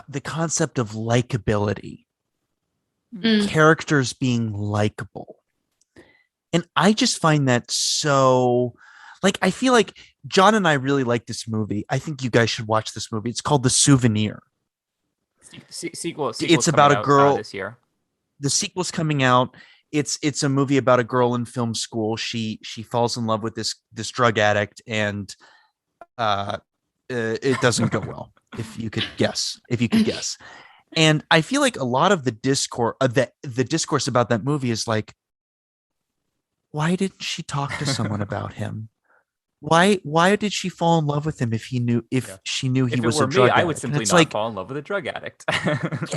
the concept of likability, Mm. characters being likable. And I just find that so, like, I feel like John and I really like this movie. I think you guys should watch this movie. It's called The Souvenir. Sequel's It's coming about a out girl. this year. The sequel's coming out. It's a movie about a girl in film school. She falls in love with this drug addict, and uh, it doesn't go well. If you could guess, and I feel like a lot of the discourse, the discourse about that movie is like, why didn't she talk to someone about him? Why did she fall in love with him if Yeah. she knew he If it was were a me, drug I would addict? And simply it's not like, fall in love with a drug addict.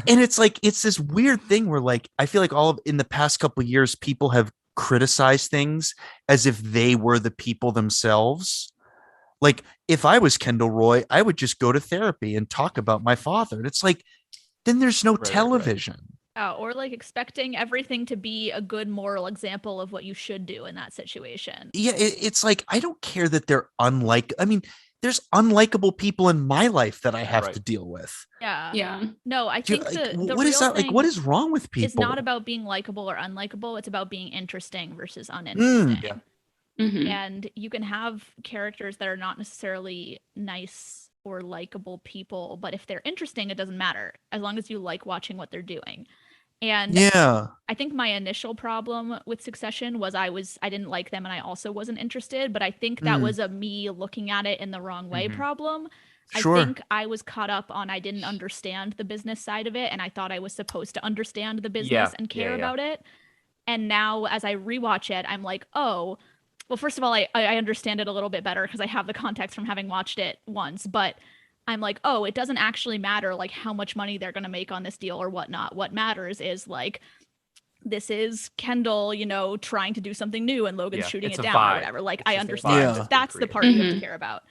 and it's like it's this weird thing where, like, I feel like all of in the past couple of years, people have criticized things as if they were the people themselves. Like, if I was Kendall Roy, I would just go to therapy and talk about my father. And it's like, then there's no Right. television. Or like expecting everything to be a good moral example of what you should do in that situation. Yeah, it's like, I don't care that they're unlike. I mean, there's unlikable people in my life that I have to deal with. Yeah. Yeah. No, I think the what is real that like? thing What is wrong with people? It's not about being likable or unlikable. It's about being interesting versus uninteresting. Yeah. Mhm. And you can have characters that are not necessarily nice or likable people, but if they're interesting, it doesn't matter as long as you like watching what they're doing. And Yeah. I think my initial problem with Succession was I didn't like them and I also wasn't interested, but I think that was a me looking at it in the wrong way problem. Sure. I think I was caught up on I didn't understand the business side of it and I thought I was supposed to understand the business and care about it. And now as I rewatch it, I'm like, oh, well, first of all, I understand it a little bit better because I have the context from having watched it once, but I'm like, oh, it doesn't actually matter like how much money they're going to make on this deal or whatnot. What matters is like, this is Kendall, trying to do something new and Logan's shooting it's it a down vibe. or whatever. Like, It's I just a understand. vibe That's the created. part you have to care about.